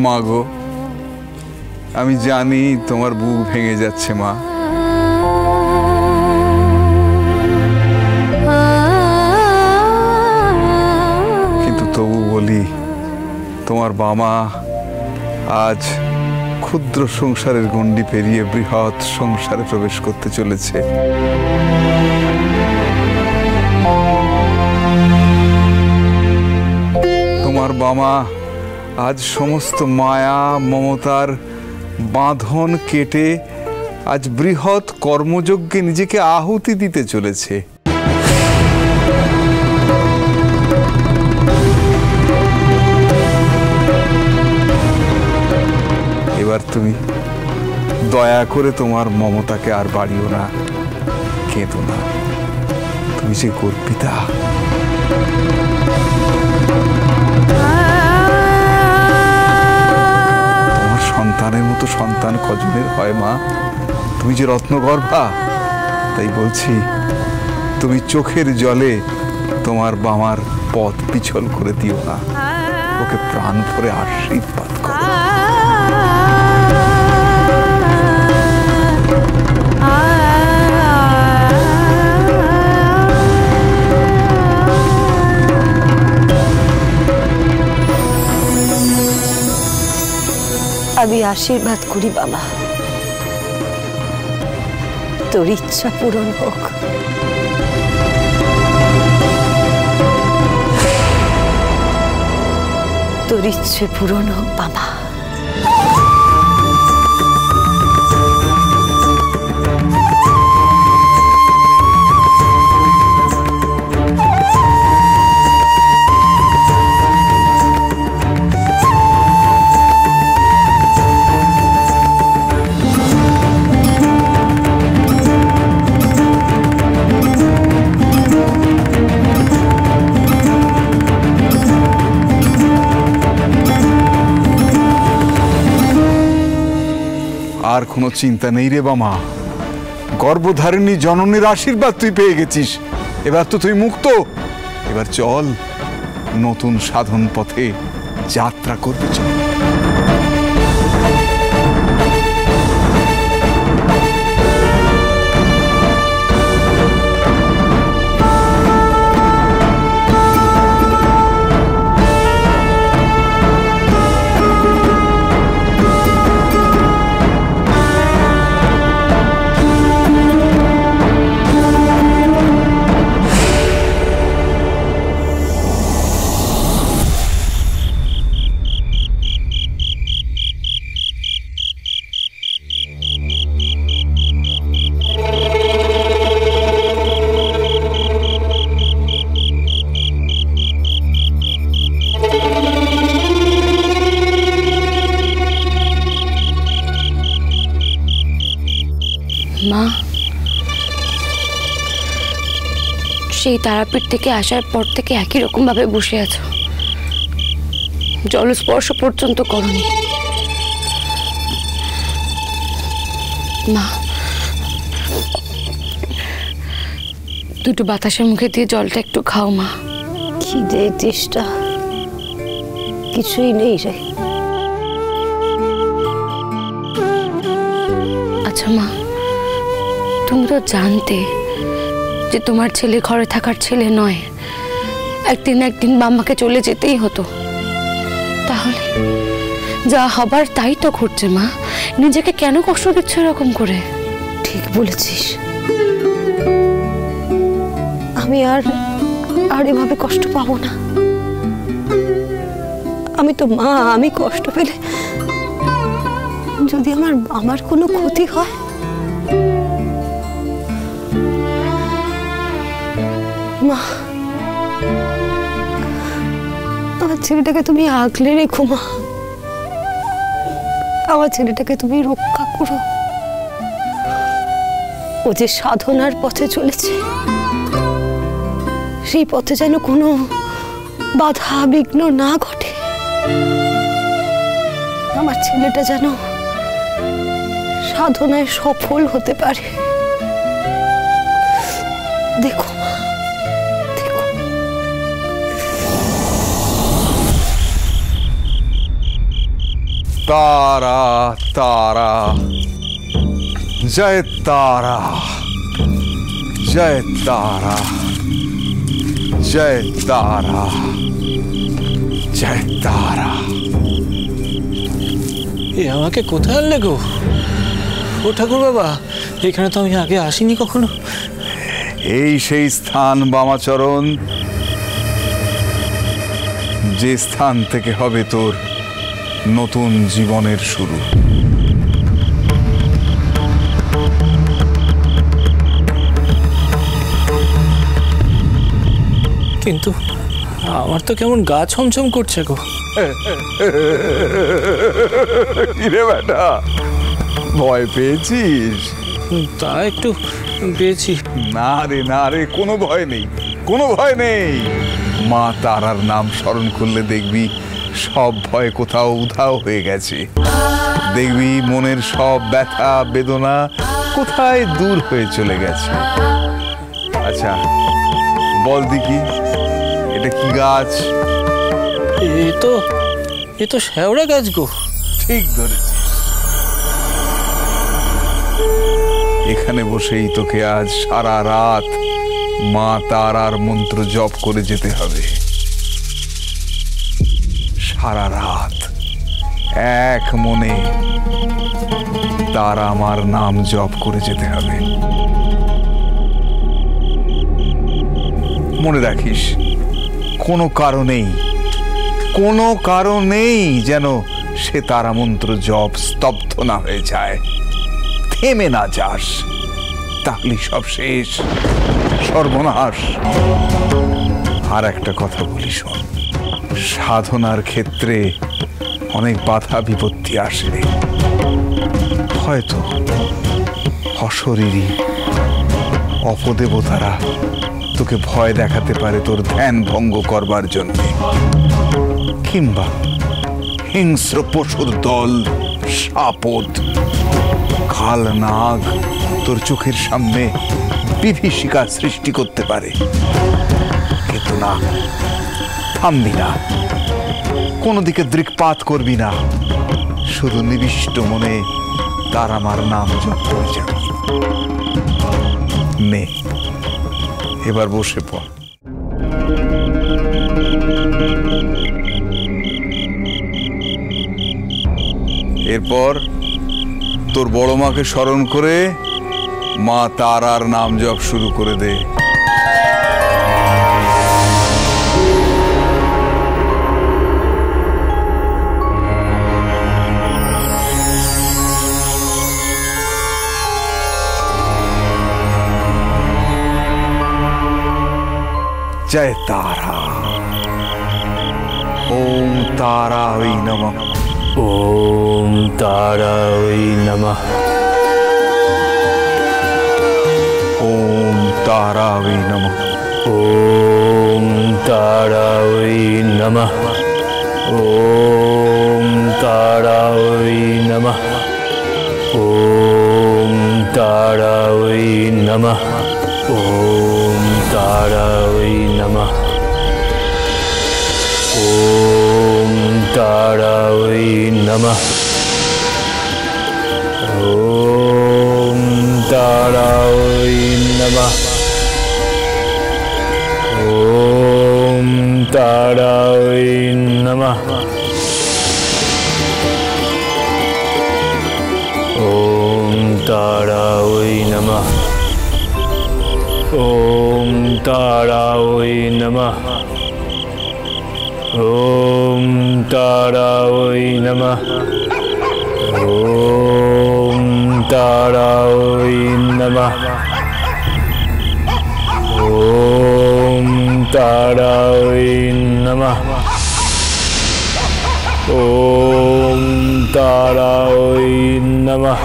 মা গো, আমি জানি তোমার বুক ভেঙে যাচ্ছে মা, কিন্তু তবু বলি তোমার বাবা আজ ক্ষুদ্র সংসারের গণ্ডি পেরিয়ে বৃহৎ সংসারে প্রবেশ করতে চলেছে। তোমার বাবা আজ সমস্ত মায়া মমতার বাঁধন কেটে আজ বৃহৎ কর্মযজ্ঞে নিজেকে আহুতি দিতে চলেছে। এবার তুমি দয়া করে তোমার মমতাকে আর বাড়িও না, কেঁদো না। তুমি যে গর্বিতা, তোমার সন্তানের মতো সন্তান কজনের হয় মা? তুমি যে রত্নগর্ভা, তাই বলছি তুমি চোখের জলে তোমার বাবার পথ পিছল করে দিও না, ওকে প্রাণ ভরে আশীর্বাদ করো। আমি আশীর্বাদ করি বাবা, তোর ইচ্ছা পূরণ হোক। তোর ইচ্ছে পূরণ হোক বাবা। আর কোনো চিন্তা নেই রে বামা, গর্ভধারিণী জননীর আশীর্বাদ তুই পেয়ে গেছিস, এবার তো তুই মুক্ত। এবার চল, নতুন সাধন পথে যাত্রা করবে চল। মা, সেই তারাপীঠ থেকে আসার পর থেকে একই রকম ভাবে বসে আছো, জলস্পর্শ পর্যন্ত করনি। মা, দুটো বাতাসের মুখে দিয়ে জলটা একটু খাও মা। খিদে তেষ্টা কিছুই নেই রে। আচ্ছা মা, তুমি তো জানতে যে তোমার ছেলে ঘরে থাকার ছেলে নয়, একদিন একদিন বাম্মাকে চলে যেতেই হতো, তাহলে যা হবার তাই তো ঘটছে মা, নিজেকে কেন কষ্ট দিচ্ছ এরকম করে? ঠিক বলেছিস, আমি আর এভাবে কষ্ট পাবো না। আমি তো মা, আমি কষ্ট পেলে যদি আমার কোনো ক্ষতি হয়, মা আমার ছেলেটাকে তুমি আগলে রেখো মা, আমার ছেলেটাকে তুমি রক্ষা করো। ও যে সাধনার পথে চলেছে, সেই পথে যেন কোনো বাধা বিঘ্ন না ঘটে। আমার ছেলেটা যেন সাধনায় সফল হতে পারে। দেখো মা, দেখো। तारा तारा जय तारा जय तारा जय तारा जय तारा। এ আমাকে কোথায় আনলে গো? ও ঠাকুর বাবা, এখানে তো আমি আগে আসিনি কখনো। এই সেই স্থান বামাচরণ, যে স্থান থেকে হবে তোর নতুন জীবনের শুরু। কিন্তু আমার তো কেমন গা ছমছম করছে গো। রে বেটা, ভয় পেয়েছিস? তা একটু পেয়েছি। না রে না রে, কোনো ভয় নেই, কোনো ভয় নেই। মা তারার নাম স্মরণ করলে দেখবি সব ভয় কোথাও উধাও হয়ে গেছে। দেখবি মনের সব ব্যথা বেদনা কোথায় দূর হয়ে চলে গেছে। আচ্ছা বল দেখি, এটা কি গাছ? এ তো শেওড়া গাছ গো। ঠিক ধরেছিস। এখানে বসেই তোকে আজ সারা রাত মা তারার মন্ত্র জপ করে যেতে হবে। সারা রাত এক মনে তারা আমার নাম জপ করে যেতে হবে। মনে রাখিস, কোনো কারণেই যেন সে তারা মন্ত্র জপ স্তব্ধ না হয়ে যায়, থেমে না যাস, তাহলে সব শেষ, সর্বনাশ। আর একটা কথা বলি শোন, সাধনার ক্ষেত্রে অনেক বাধা বিপত্তি আসে। হয়তো অশরীরী অপদেবতারা তোকে ভয় দেখাতে পারে তোর ধ্যান ভঙ্গ করবার জন্য, কিংবা হিংস্র পশুর দল, সাপদ, কাল নাগ তোর চোখের সামনে বিভীষিকা সৃষ্টি করতে পারে। কিন্তু না, থামবি না, কোনো দিকে দৃকপাত করবি না, শুধু নিবিষ্ট মনে তার আমার নাম জপ করে যাবি। নে, এবার বসে পড়। এরপর তোর বড় মাকে স্মরণ করে মা তারার নাম জপ শুরু করে দে। जय तारा, ओम तारायै नमः। ओम तारायै नमः। ओम तारायै नमः। ओम तारायै नमः। ओम तारायै नमः। ओम तारायै नमः। ओम तारायै नमः। ओम तारायै नमः। ओम तारायै नमः। ओम तारायै नमः। ओम तारायै नमः। ओम तारायै नमः। ओम तारायै नमः। ओम तारायै नमः। ओम तारायै नमः। ओम तारायै नमः।